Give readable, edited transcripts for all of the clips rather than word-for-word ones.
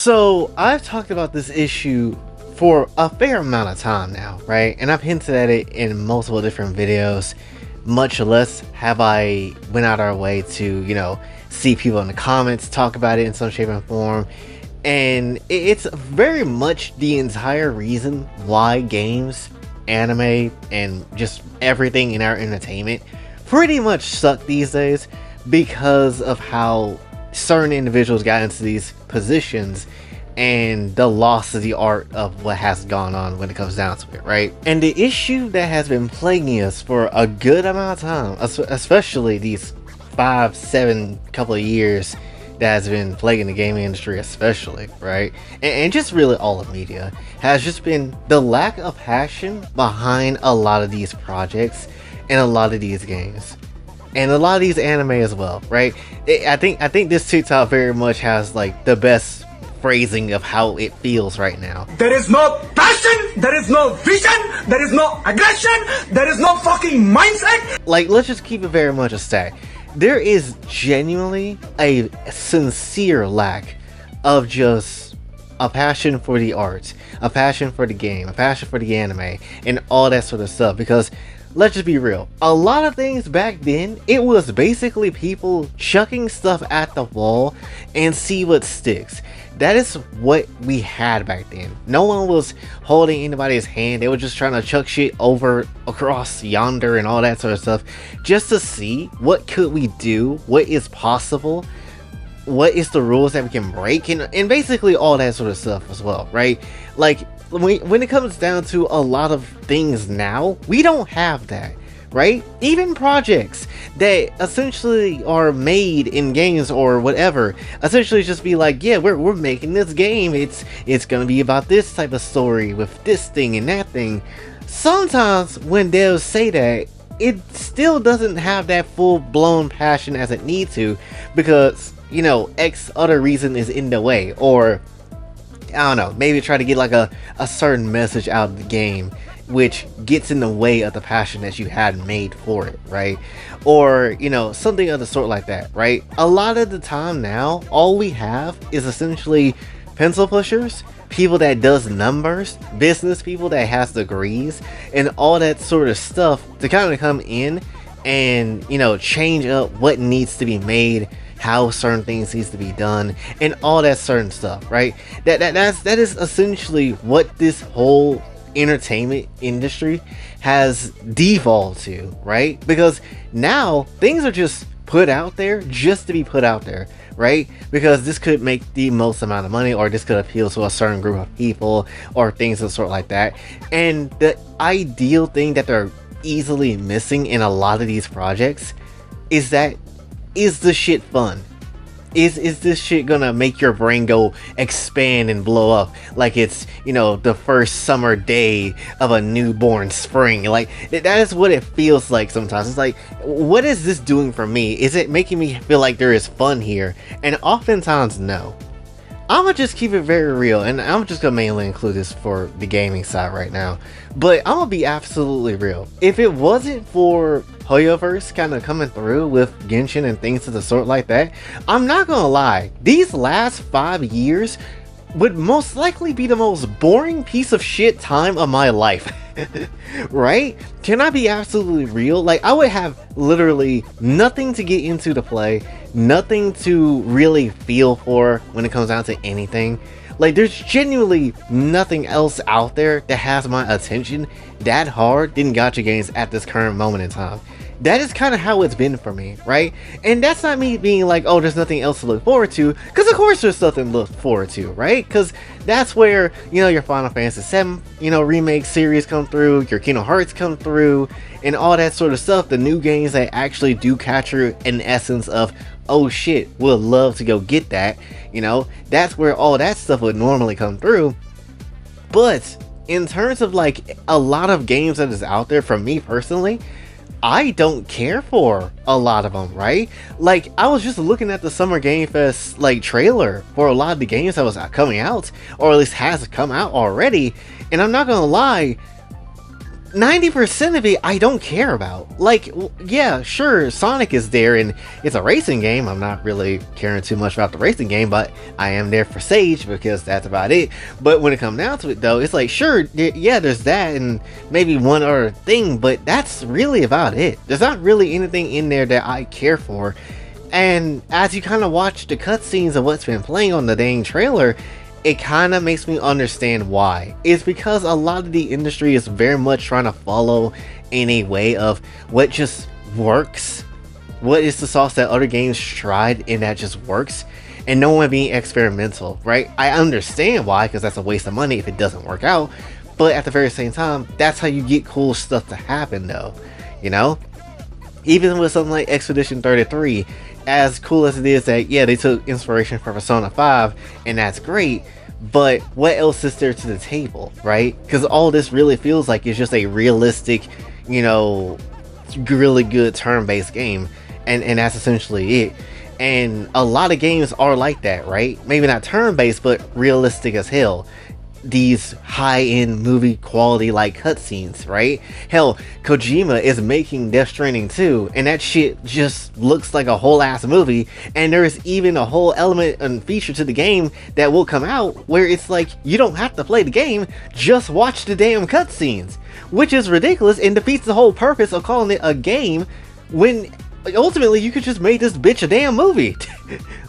So I've talked about this issue for a fair amount of time now, right? And I've hinted at it in multiple different videos. Much less have I went out our way to, see people in the comments talk about it in some shape and form. And it's very much the entire reason why games, anime, and just everything in our entertainment pretty much suck these days, because of how certain individuals got into these positions and the loss of the art of what has gone on when it comes down to it, right? And the issue that has been plaguing us for a good amount of time, especially these 5-7 couple of years, that has been plaguing the gaming industry especially, right? And just really all of media, has just been the lack of passion behind a lot of these projects and a lot of these games. And a lot of these anime as well, right? I think this TikTok very much has like the best phrasing of how it feels right now. There is no passion, there is no vision, there is no aggression, there is no fucking mindset. Like, let's just keep it very much a stack. There is genuinely a sincere lack of just a passion for the art, a passion for the game, a passion for the anime, and all that sort of stuff. Because let's just be real, a lot of things back then, it was basically people chucking stuff at the wall and see what sticks. That is what we had back then. No one was holding anybody's hand. They were just trying to chuck shit over across yonder and all that sort of stuff, just to see what could we do, what is possible, what is the rules that we can break, and basically all that sort of stuff as well, right? Like, when it comes down to a lot of things now, we don't have that, right? Even projects that essentially are made in games or whatever, essentially just be like, yeah, we're making this game, it's gonna be about this type of story with this thing and that thing. Sometimes when they'll say that, it still doesn't have that full-blown passion as it needs to, because, X other reason is in the way, or I don't know, maybe try to get like a certain message out of the game, which gets in the way of the passion that you had made for it, right? Or, something of the sort like that, right? A lot of the time now, all we have is essentially pencil pushers, people that does numbers, business people that has degrees, and all that sort of stuff to kind of come in and, change up what needs to be made, how certain things needs to be done, and all that certain stuff, right? That is essentially what this whole entertainment industry has devolved to, right? Because now things are just put out there just to be put out there, right? Because this could make the most amount of money, or this could appeal to a certain group of people, or things of the sort like that. And the ideal thing that they're easily missing in a lot of these projects is that, is the shit fun? Is this shit gonna make your brain go expand and blow up like it's, the first summer day of a newborn spring? Like, that is what it feels like sometimes. It's like, what is this doing for me? Is it making me feel like there is fun here? And oftentimes, no. I'm gonna just keep it very real, and I'm just gonna mainly include this for the gaming side right now. But I'm gonna be absolutely real. If it wasn't for Hoyoverse kind of coming through with Genshin and things of the sort like that, I'm not gonna lie, these last 5 years would most likely be the most boring piece of shit time of my life. Right? Can I be absolutely real? Like, I would have literally nothing to get into to play, nothing to really feel for when it comes down to anything. Like, there's genuinely nothing else out there that has my attention that hard than gacha games at this current moment in time. That is kind of how it's been for me, right? And that's not me being like, oh, there's nothing else to look forward to, because of course there's something to look forward to, right? Because that's where, your Final Fantasy VII, remake series come through, your Kingdom Hearts come through, and all that sort of stuff. The new games that actually do capture an essence of, oh shit, we'll love to go get that, that's where all that stuff would normally come through. But in terms of like a lot of games that is out there, for me personally, I don't care for a lot of them, right? Like, I was just looking at the Summer Game Fest like trailer for a lot of the games that was coming out, or at least has come out already, and I'm not gonna lie, 90% of it I don't care about. Like, yeah, sure, Sonic is there and it's a racing game. I'm not really caring too much about the racing game, but I am there for Sage because that's about it. But when it comes down to it though, it's like, sure, yeah, there's that and maybe one other thing, but that's really about it. There's not really anything in there that I care for. And as you kind of watch the cutscenes of what's been playing on the dang trailer, it kind of makes me understand why. It's because a lot of the industry is very much trying to follow in a way of what just works. What is the sauce that other games tried and that just works? And no one being experimental, right? I understand why, because that's a waste of money if it doesn't work out. But at the very same time, that's how you get cool stuff to happen though, you know? Even with something like Expedition 33, as cool as it is that, yeah, they took inspiration from Persona 5, and that's great, but what else is there to the table, right? Because all this really feels like it's just a realistic, you know, really good turn-based game, and that's essentially it. And a lot of games are like that, right? Maybe not turn-based, but realistic as hell. These high-end movie quality like cutscenes, right? Hell, Kojima is making Death Stranding 2, and that shit just looks like a whole ass movie. And there's even a whole element and feature to the game that will come out where it's like you don't have to play the game, just watch the damn cutscenes, which is ridiculous and defeats the whole purpose of calling it a game when ultimately you could just make this bitch a damn movie.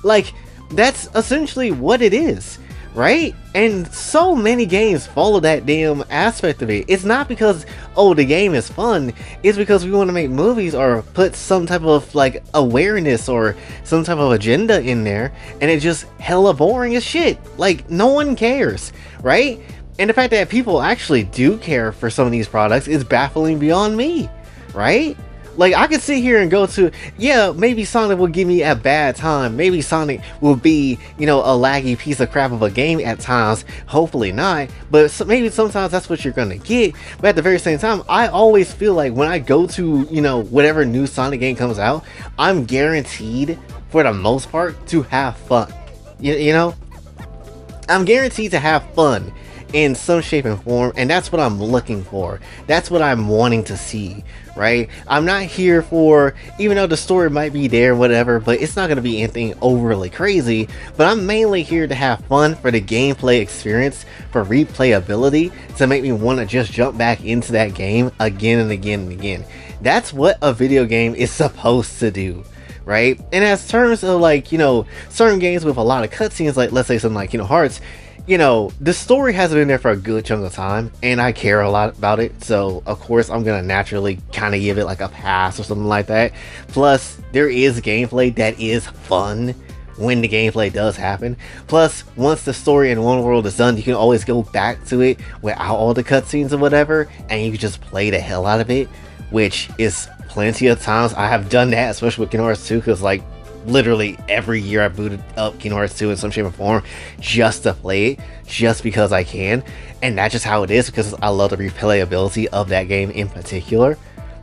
Like, that's essentially what it is, right? And so many games follow that damn aspect of it. It's not because, oh, the game is fun, it's because we want to make movies or put some type of like awareness or some type of agenda in there, and it's just hella boring as shit. Like, no one cares, right? And the fact that people actually do care for some of these products is baffling beyond me, right? Like, I could sit here and go to, yeah, maybe Sonic will give me a bad time. Maybe Sonic will be, you know, a laggy piece of crap of a game at times. Hopefully not. But maybe sometimes that's what you're gonna get. But at the very same time, I always feel like when I go to, you know, whatever new Sonic game comes out, I'm guaranteed, for the most part, to have fun. You know? I'm guaranteed to have fun in some shape and form, and that's what I'm looking for. That's what I'm wanting to see, right? I'm not here for, even though the story might be there, whatever, but it's not going to be anything overly crazy, but I'm mainly here to have fun for the gameplay experience, for replayability, to make me want to just jump back into that game again and again and again. That's what a video game is supposed to do, right? And as terms of, like, you know, certain games with a lot of cutscenes, like let's say something like Kingdom Hearts, you know, the story has been there for a good chunk of time, and I care a lot about it, so of course I'm gonna naturally kind of give it like a pass or something like that. Plus, there is gameplay that is fun when the gameplay does happen. Plus, once the story in one world is done, you can always go back to it without all the cutscenes or whatever, and you can just play the hell out of it, which is plenty of times I have done that, especially with Kingdom Hearts 2, because like literally every year I booted up Kingdom Hearts 2 in some shape or form just to play it, just because I can, and that's just how it is, because I love the replayability of that game in particular.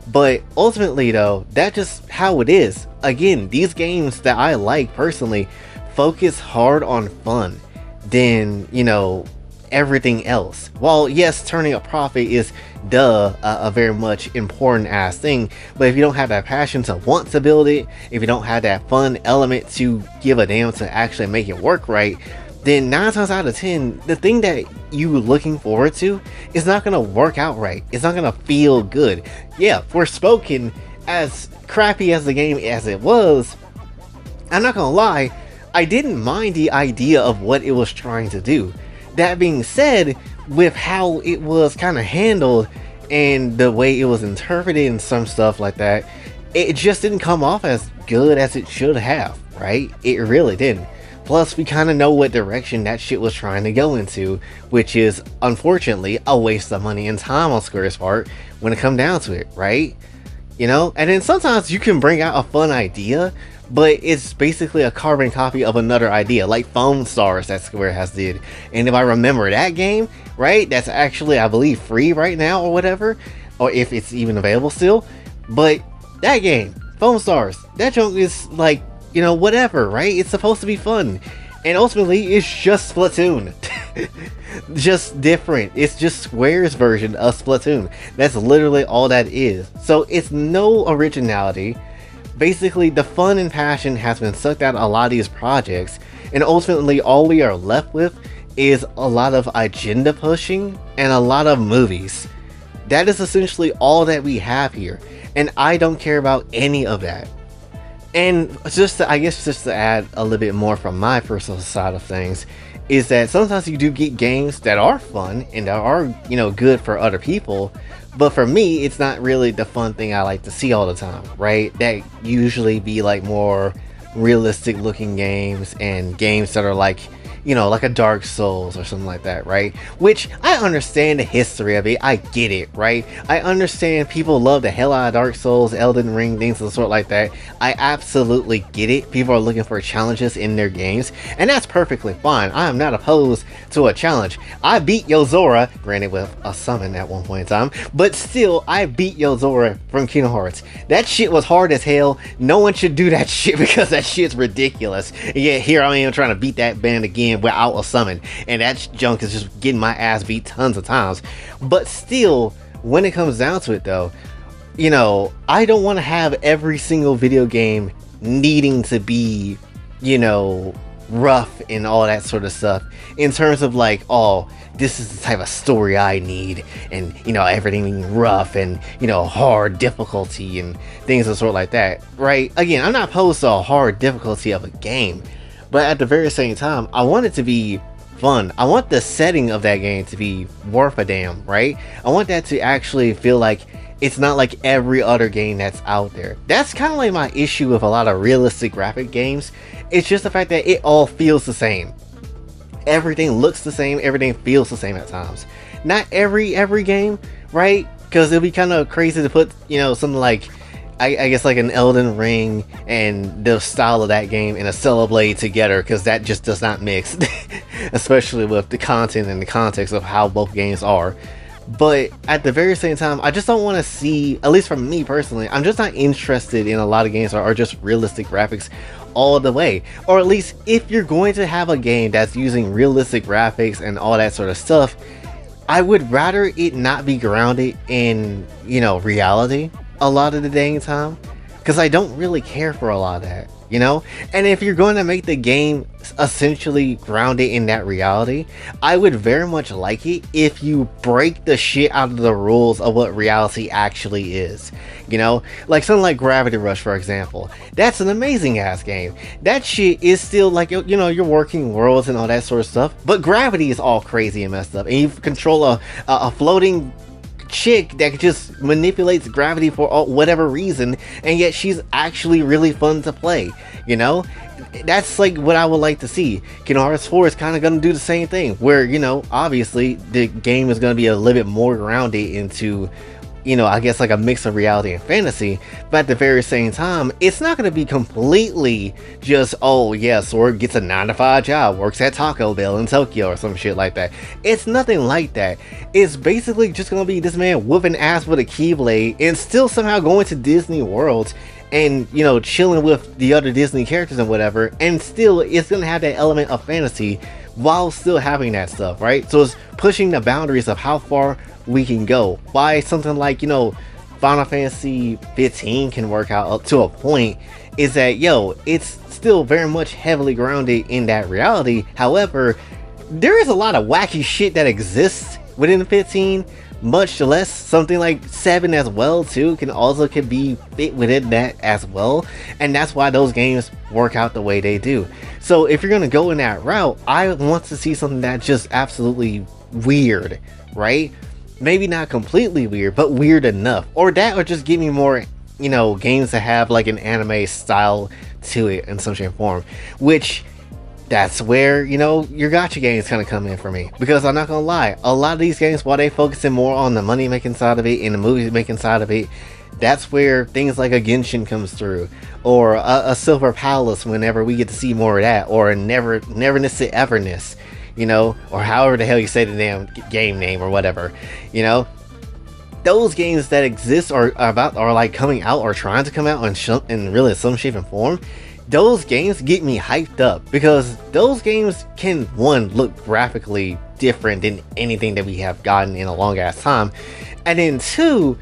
But ultimately though, that's just how it is. Again, these games that I like personally focus hard on fun than, you know, everything else. While yes, turning a profit is a very much important ass thing, but if you don't have that passion to want to build it, if you don't have that fun element to give a damn to actually make it work right, then 9 times out of 10, the thing that you looking forward to is not gonna work out right. It's not gonna feel good. Yeah, Forspoken, as crappy as the game as it was, I'm not gonna lie, I didn't mind the idea of what it was trying to do. That being said, with how it was kind of handled and the way it was interpreted and some stuff like that, it just didn't come off as good as it should have, right? It really didn't. Plus, we kind of know what direction that shit was trying to go into, which is, unfortunately, a waste of money and time on Square's part when it comes down to it, right? You know? And then sometimes you can bring out a fun idea, but it's basically a carbon copy of another idea, like Foam Stars that Square has did. And if I remember that game, right, that's actually, I believe, free right now or whatever, or if it's even available still. But that game, Foam Stars, that junk is like, you know, whatever, right? It's supposed to be fun. And ultimately, it's just Splatoon. just different. It's just Square's version of Splatoon. That's literally all that is. So it's no originality. Basically, the fun and passion has been sucked out of a lot of these projects, and ultimately all we are left with is a lot of agenda pushing and a lot of movies. That is essentially all that we have here, and I don't care about any of that. And I guess just to add a little bit more from my personal side of things, is that sometimes you do get games that are fun and that are, you know, good for other people, but for me, it's not really the fun thing I like to see all the time, right? That usually be like more realistic looking games and games that are like, you know, like a Dark Souls or something like that, right? Which I understand the history of it, I get it, right? I understand people love the hell out of Dark Souls, Elden Ring, things of the sort like that. I absolutely get it. People are looking for challenges in their games, and that's perfectly fine. I am not opposed to a challenge. I beat Yozora, granted with a summon at one point in time, but still, I beat Yozora from Kingdom Hearts. That shit was hard as hell. No one should do that shit because that shit's ridiculous. And yet here I am trying to beat that band again without a summon, and that junk is just getting my ass beat tons of times. But still, when it comes down to it though, you know, I don't want to have every single video game needing to be, you know, rough and all that sort of stuff in terms of like, oh, this is the type of story I need, and you know, everything being rough and, you know, hard difficulty and things of the sort like that, right? Again, I'm not opposed to a hard difficulty of a game, but at the very same time, I want it to be fun. I want the setting of that game to be worth a damn, right? I want that to actually feel like it's not like every other game that's out there. That's kind of like my issue with a lot of realistic graphic games. It's just the fact that it all feels the same. Everything looks the same, everything feels the same at times. Not every game, right? Because it'll be kind of crazy to put, you know, something like, I guess like an Elden Ring and the style of that game and a Stellar Blade together, because that just does not mix. Especially with the content and the context of how both games are. But at the very same time, I just don't want to see, at least for me personally, I'm just not interested in a lot of games that are just realistic graphics all the way. Or at least if you're going to have a game that's using realistic graphics and all that sort of stuff, I would rather it not be grounded in, you know, reality a lot of the dang time, because I don't really care for a lot of that, you know? And if you're going to make the game essentially grounded in that reality, I would very much like it if you break the shit out of the rules of what reality actually is, you know? Like something like Gravity Rush, for example. That's an amazing ass game. That shit is still like, you know, you're working worlds and all that sort of stuff, but gravity is all crazy and messed up, and you control a floating chick that just manipulates gravity for whatever reason, and yet she's actually really fun to play, you know? That's like what I would like to see. Kingdom Hearts 4 is kind of going to do the same thing, where, you know, obviously the game is going to be a little bit more grounded into, you know, I guess like a mix of reality and fantasy, but at the very same time, it's not going to be completely just, oh yeah, Sword gets a 9-to-5 job, works at Taco Bell in Tokyo or some shit like that. It's nothing like that. It's basically just going to be this man whooping ass with a keyblade and still somehow going to Disney World and, you know, chilling with the other Disney characters and whatever, and still it's going to have that element of fantasy while still having that stuff, right? So it's pushing the boundaries of how far we can go. Why something like, you know, Final Fantasy 15 can work out up to a point is that, yo, it's still very much heavily grounded in that reality. However, there is a lot of wacky shit that exists within 15, much less something like 7 as well too can be fit within that as well, and that's why those games work out the way they do. So if you're gonna go in that route, I want to see something that's just absolutely weird, right? Maybe not completely weird, but weird enough, or just give me more, you know, games that have like an anime style to it in some shape or form, which that's where, you know, your gacha games kind of come in for me. Because I'm not gonna lie, a lot of these games, while they focusing more on the money making side of it and the movie making side of it, that's where things like a Genshin comes through, or a Silver Palace whenever we get to see more of that, or a Neverness to Everness, you know, or however the hell you say the damn game name or whatever, you know. Those games that exist are like coming out or trying to come out in really some shape and form, those games get me hyped up because those games can, one, look graphically different than anything that we have gotten in a long ass time, and then two,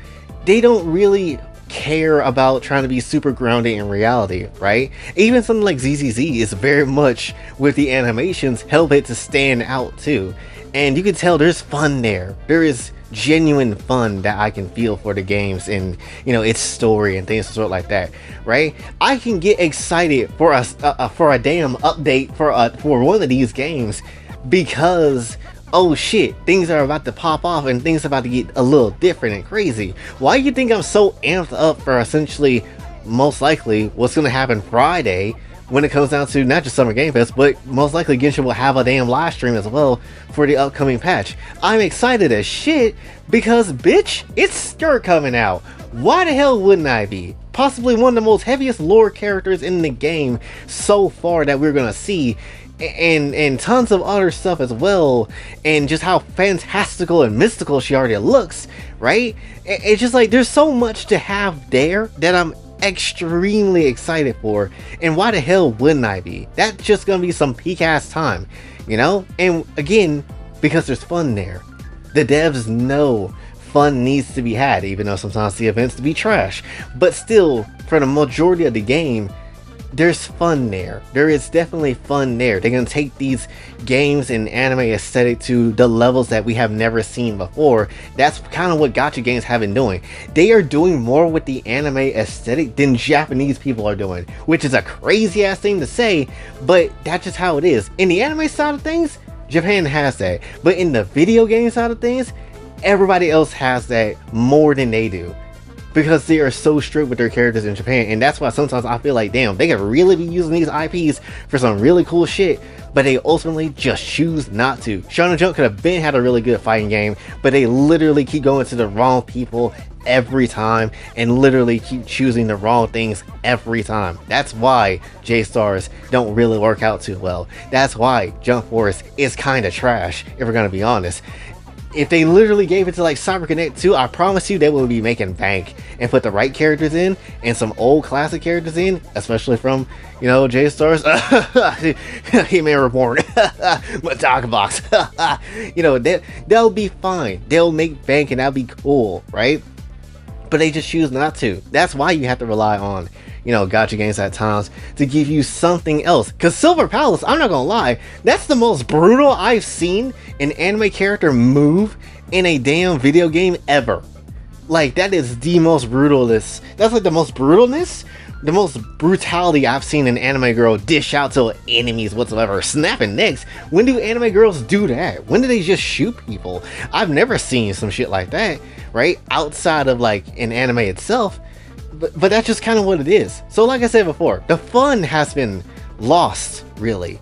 they don't really care about trying to be super grounded in reality, right? Even something like ZZZ is very much, with the animations, help it to stand out too. And you can tell there's fun there. There is genuine fun that I can feel for the games and, you know, its story and things sort like that, right? I can get excited for a damn update for one of these games because, oh shit, things are about to pop off and things are about to get a little different and crazy. Why do you think I'm so amped up for essentially, most likely, what's going to happen Friday when it comes down to not just Summer Game Fest, but most likely Genshin will have a damn live stream as well for the upcoming patch. I'm excited as shit because, bitch, it's Skirt coming out. Why the hell wouldn't I be? Possibly one of the most heaviest lore characters in the game so far that we're going to see, and tons of other stuff as well, and just how fantastical and mystical she already looks, right? It's just like there's so much to have there that I'm extremely excited for, and why the hell wouldn't I be? That's just gonna be some peak ass time, you know? And again, because there's fun there. The devs know fun needs to be had, even though sometimes the events to be trash, but still, for the majority of the game, there's fun there. There is definitely fun there. They're gonna take these games and anime aesthetic to the levels that we have never seen before. That's kind of what gacha games have been doing. They are doing more with the anime aesthetic than Japanese people are doing, which is a crazy ass thing to say, but that's just how it is. In the anime side of things, Japan has that, but in the video game side of things, everybody else has that more than they do, because they are so strict with their characters in Japan. And that's why sometimes I feel like, damn, they could really be using these IPs for some really cool shit, but they ultimately just choose not to. Shonen Jump could have had a really good fighting game, but they literally keep going to the wrong people every time and literally keep choosing the wrong things every time. That's why J-Stars don't really work out too well. That's why Jump Force is kind of trash, if we're gonna be honest. If they literally gave it to like Cyber Connect 2, I promise you they will be making bank and put the right characters in and some old classic characters in, especially from, you know, J-Stars. He-Man Reborn, Dog Box. You know, they'll be fine. They'll make bank and that'll be cool, right? But they just choose not to. That's why you have to rely on, you know, gacha games at times to give you something else. Because Silver Palace, I'm not gonna lie, that's the most brutal I've seen an anime character move in a damn video game ever. Like, that is the most brutalness. That's like the most brutalness, the most brutality I've seen an anime girl dish out to enemies whatsoever. Snapping necks. When do anime girls do that? When do they just shoot people? I've never seen some shit like that, right? Outside of like an anime itself. But that's just kind of what it is. So like I said before, the fun has been lost, really,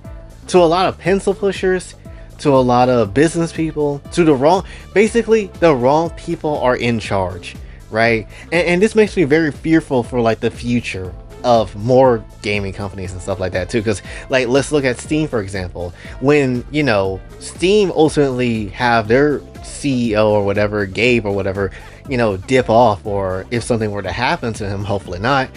to a lot of pencil pushers, to a lot of business people, to the wrong people are in charge, right? And this makes me very fearful for like the future of more gaming companies and stuff like that too, because like, let's look at Steam for example. When, you know, Steam ultimately have their CEO or whatever, Gabe or whatever, you know, dip off, or if something were to happen to him, hopefully not,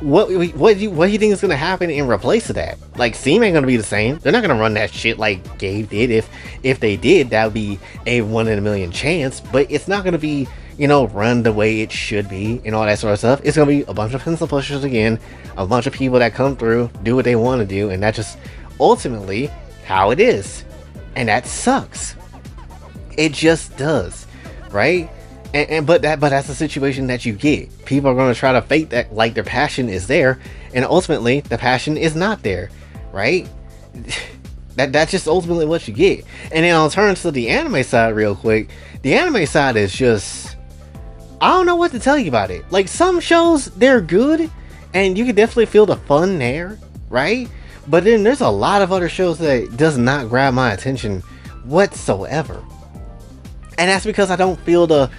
what do you think is going to happen in replace of that? Like, Steam ain't going to be the same. They're not going to run that shit like Gabe did. If they did, that would be a 1 in a million chance, but it's not going to be, you know, run the way it should be and all that sort of stuff. It's going to be a bunch of pencil pushers again, a bunch of people that come through, do what they want to do, and that's just ultimately how it is. And that sucks. It just does, right? But that's the situation that you get. People are going to try to fake that like their passion is there, and ultimately the passion is not there, right? That's just ultimately what you get. And then I'll turn to the anime side real quick. The anime side is just, I don't know what to tell you about it. Like, some shows, they're good, and you can definitely feel the fun there, right? But then there's a lot of other shows that does not grab my attention whatsoever. And that's because I don't feel the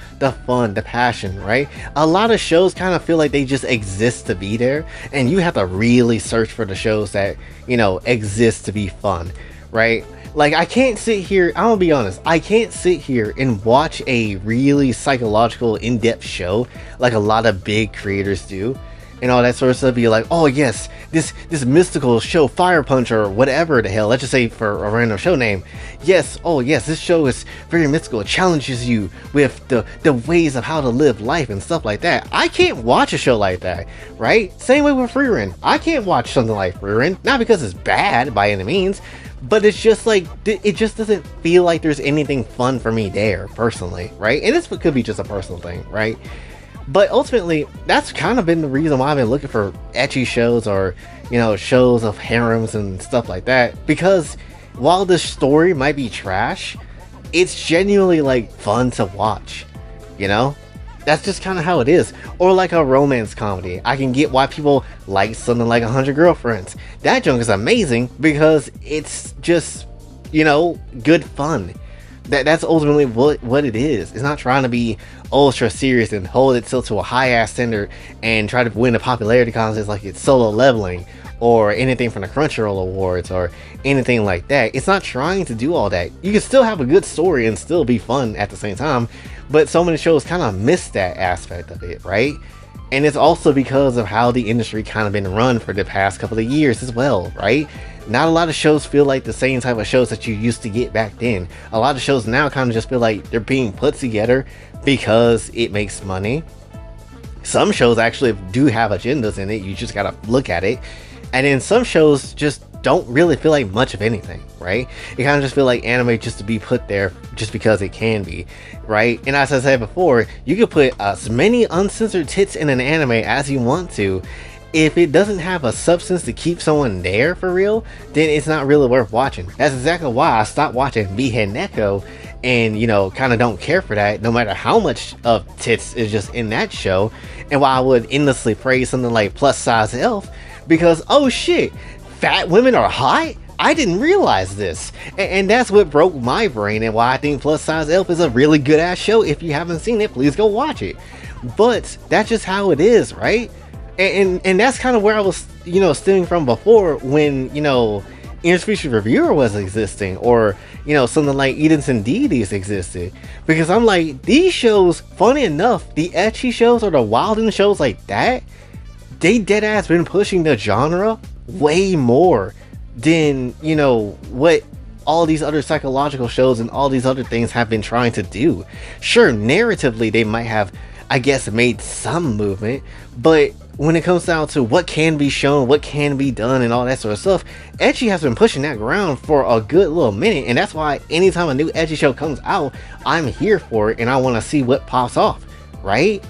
fun, the passion, right? A lot of shows kind of feel like they just exist to be there, and you have to really search for the shows that, you know, exist to be fun, right? Like, I can't sit here, I'm gonna be honest, I can't sit here and watch a really psychological, in-depth show like a lot of big creators do, and all that sort of stuff, be like, oh yes, this mystical show Fire Punch or whatever the hell, let's just say for a random show name, yes, oh yes, this show is very mystical, it challenges you with the ways of how to live life and stuff like that. I can't watch a show like that, right? Same way with Frieren. I can't watch something like Frieren, not because it's bad by any means, but it's just like, it just doesn't feel like there's anything fun for me there, personally, right? And this could be just a personal thing, right? But ultimately, that's kind of been the reason why I've been looking for ecchi shows, or, you know, shows of harems and stuff like that. Because while the story might be trash, it's genuinely, like, fun to watch, you know? That's just kind of how it is. Or like a romance comedy. I can get why people like something like 100 Girlfriends. That junk is amazing because it's just, you know, good fun. That's ultimately what it is. It's not trying to be ultra serious and hold itself to a high ass standard and try to win a popularity contest like it's Solo Leveling or anything from the Crunchyroll Awards or anything like that. It's not trying to do all that. You can still have a good story and still be fun at the same time, but so many shows kind of miss that aspect of it, right? And it's also because of how the industry kind of been run for the past couple of years as well, right? Not a lot of shows feel like the same type of shows that you used to get back then. A lot of shows now kind of just feel like they're being put together because it makes money. Some shows actually do have agendas in it, you just gotta look at it. And then some shows just don't really feel like much of anything, right? It kind of just feel like anime just to be put there just because it can be, right? And as I said before, you can put as many uncensored tits in an anime as you want to. If it doesn't have a substance to keep someone there for real, then it's not really worth watching. That's exactly why I stopped watching Behead Neko, and, you know, kind of don't care for that, no matter how much of tits is just in that show. And why I would endlessly praise something like Plus Size Elf, because, oh shit, fat women are hot? I didn't realize this. And that's what broke my brain, and why I think Plus Size Elf is a really good ass show. If you haven't seen it, please go watch it. But that's just how it is, right? And that's kind of where I was, you know, stemming from before, when, you know, Interspecies Reviewer was existing, or, you know, something like Edens and Deities existed. Because I'm like, these shows, funny enough, the ecchi shows or the wilding shows like that, they deadass been pushing the genre way more than, you know, what all these other psychological shows and all these other things have been trying to do. Sure, narratively they might have, I guess, made some movement, but when it comes down to what can be shown, what can be done, and all that sort of stuff, ecchi has been pushing that ground for a good little minute. And that's why anytime a new ecchi show comes out, I'm here for it and I want to see what pops off, right?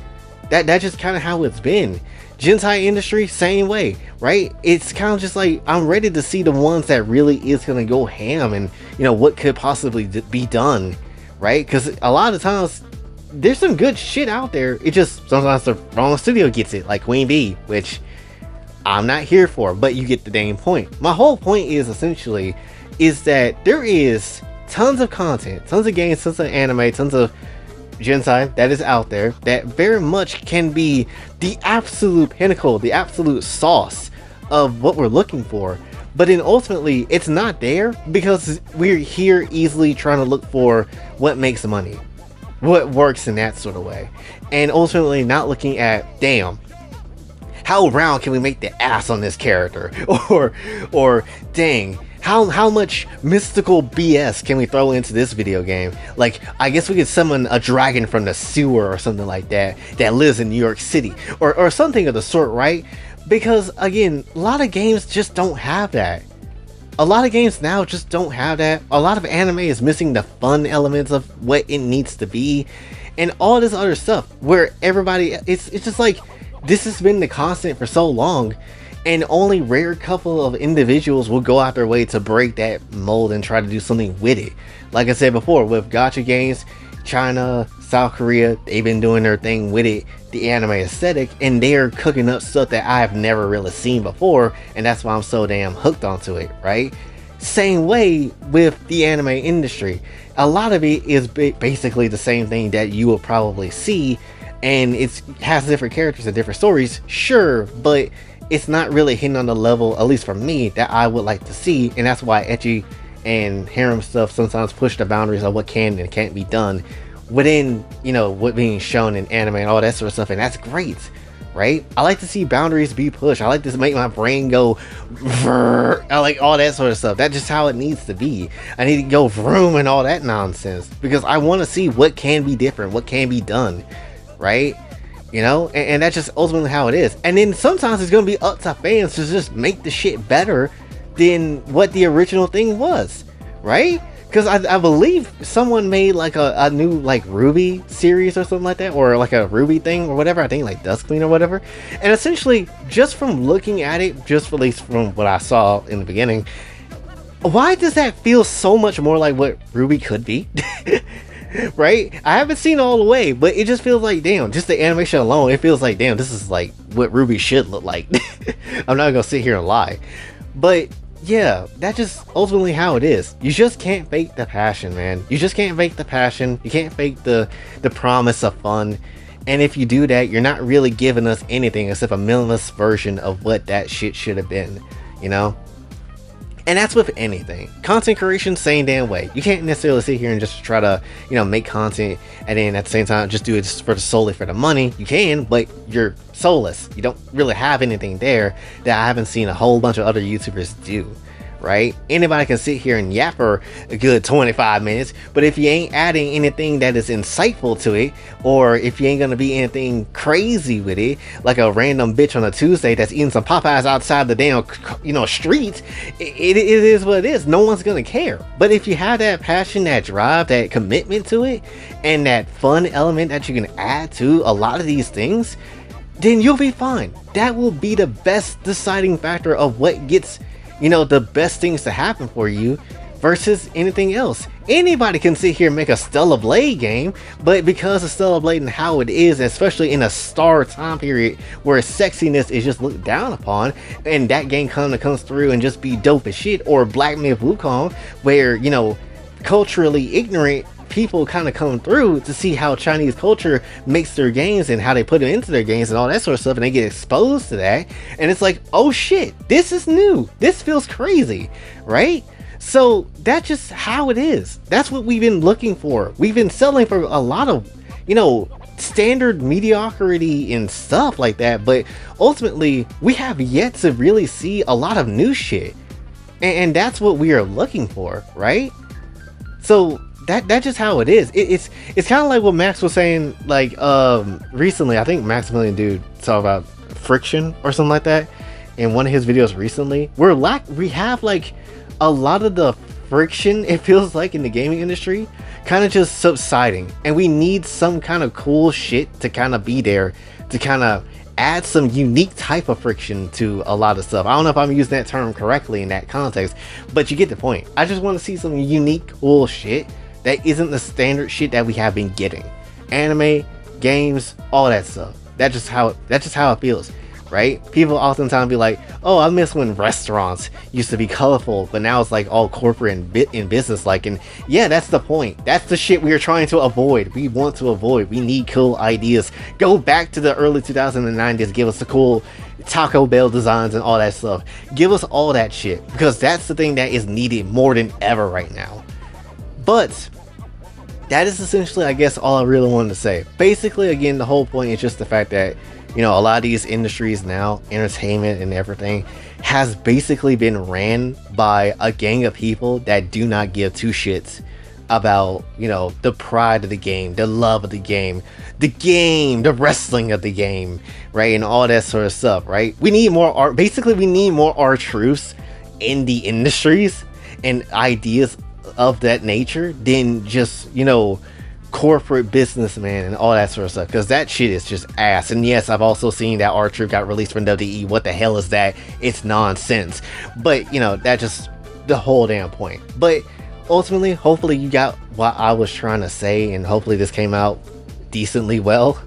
That's just kind of how it's been. Gentai industry, same way, right? It's kind of just like, I'm ready to see the ones that really is gonna go ham, and, you know, what could possibly be done, right? Because a lot of times there's some good shit out there, it just sometimes the wrong studio gets it, like Queen Bee, which I'm not here for, but you get the dang point. My whole point is essentially is that there is tons of content, tons of games, tons of anime, tons of gentai that is out there that very much can be the absolute pinnacle, the absolute sauce of what we're looking for. But then ultimately it's not there because we're here easily trying to look for what makes money, what works in that sort of way, and ultimately not looking at, damn, how round can we make the ass on this character, or dang, how much mystical BS can we throw into this video game? Like, I guess we could summon a dragon from the sewer or something like that lives in New York City, or something of the sort, right? Because again, a lot of games just don't have that. A lot of games now just don't have that. A lot of anime is missing the fun elements of what it needs to be, and all this other stuff where everybody, it's just like, this has been the constant for so long, and only rare couple of individuals will go out their way to break that mold and try to do something with it. Like I said before, with gacha games, China, South Korea, they've been doing their thing with it, the anime aesthetic, and they're cooking up stuff that I've never really seen before, and that's why I'm so damn hooked onto it, right? Same way with the anime industry. A lot of it is basically the same thing that you will probably see, and it has different characters and different stories, sure, but it's not really hitting on the level, at least for me, that I would like to see. And that's why ecchi and harem stuff sometimes push the boundaries of what can and can't be done within, you know, what being shown in anime and all that sort of stuff, and that's great, right? I like to see boundaries be pushed. I like to make my brain go vrr. I like all that sort of stuff. That's just how it needs to be. I need to go vroom and all that nonsense because I want to see what can be different, what can be done, right? You know, and that's just ultimately how it is. And then sometimes it's gonna be up to fans to just make the shit better than what the original thing was, right? Because I believe someone made like a new like Ruby series or something like that, or like a Ruby thing or whatever. I think like Dust Queen or whatever. And essentially, just from looking at it, just at least from what I saw in the beginning, why does that feel so much more like what Ruby could be? Right? I haven't seen it all the way, but it just feels like, damn, just the animation alone, it feels like, damn, this is like what Ruby should look like. I'm not gonna sit here and lie, but yeah, that's just ultimately how it is. You just can't fake the passion, man. You just can't fake the passion. You can't fake the promise of fun. And if you do that, you're not really giving us anything except a minimalist version of what that shit should have been, you know? And that's with anything. Content creation, same damn way. You can't necessarily sit here and just try to, you know, make content and then at the same time just do it just solely for the money. You can, but you're soulless. You don't really have anything there that I haven't seen a whole bunch of other YouTubers do. Right? Anybody can sit here and yap for a good 25 minutes, but if you ain't adding anything that is insightful to it, or if you ain't gonna be anything crazy with it, like a random bitch on a Tuesday that's eating some Popeyes outside the damn, you know, street, it is what it is. No one's gonna care. But if you have that passion, that drive, that commitment to it, and that fun element that you can add to a lot of these things, then you'll be fine. That will be the best deciding factor of what gets, you know, the best things to happen for you versus anything else. Anybody can sit here and make a Stellar Blade game, but because of Stellar Blade and how it is, especially in a star time period where sexiness is just looked down upon, and that game kind of comes through and just be dope as shit, or Black Myth Wukong, where, you know, culturally ignorant people kind of come through to see how Chinese culture makes their games and how they put it into their games and all that sort of stuff, and they get exposed to that, and it's like, oh shit, this is new, this feels crazy, right? So that's just how it is. That's what we've been looking for. We've been selling for a lot of, you know, standard mediocrity and stuff like that, but ultimately we have yet to really see a lot of new shit, and that's what we are looking for, right? So that's just how it is. It's kind of like what Max was saying, like recently. I think Maximilian Dude talked about friction or something like that in one of his videos recently. We have like a lot of the friction, it feels like, in the gaming industry kind of just subsiding, and we need some kind of cool shit to kind of be there to kind of add some unique type of friction to a lot of stuff. I don't know if I'm using that term correctly in that context, but you get the point. I just want to see some unique cool shit that isn't the standard shit that we have been getting. Anime, games, all that stuff. That's just how it feels, right? People oftentimes be like, oh, I miss when restaurants used to be colorful, but now it's like all corporate and business like. And yeah, that's the point. That's the shit we are trying to avoid. We want to avoid. We need cool ideas. Go back to the early 2090s. Give us the cool Taco Bell designs and all that stuff. Give us all that shit, because that's the thing that is needed more than ever right now. But that is essentially, I guess, all I really wanted to say. Basically, again, the whole point is just the fact that, you know, a lot of these industries now, entertainment and everything, has basically been ran by a gang of people that do not give two shits about, you know, the pride of the game, the love of the game, the wrestling of the game, right? And all that sort of stuff, right? We need more art. Basically, we need more R-truths in the industries and ideas of that nature than just, you know, corporate businessman and all that sort of stuff, because that shit is just ass. And yes, I've also seen that R-Truth got released from WWE. What the hell is that? It's nonsense. But, you know, that just the whole damn point. But ultimately, hopefully you got what I was trying to say, and hopefully this came out decently well.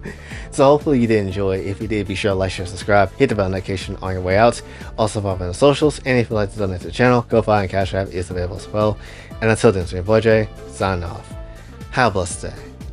So hopefully you did enjoy. If you did, be sure to like, share, subscribe, hit the bell notification on your way out. Also follow me on the socials, and if you'd like to donate to the channel, Kofi and Cash App is available as well. And until then, it's your boy Jay, signing off. Have a blessed day.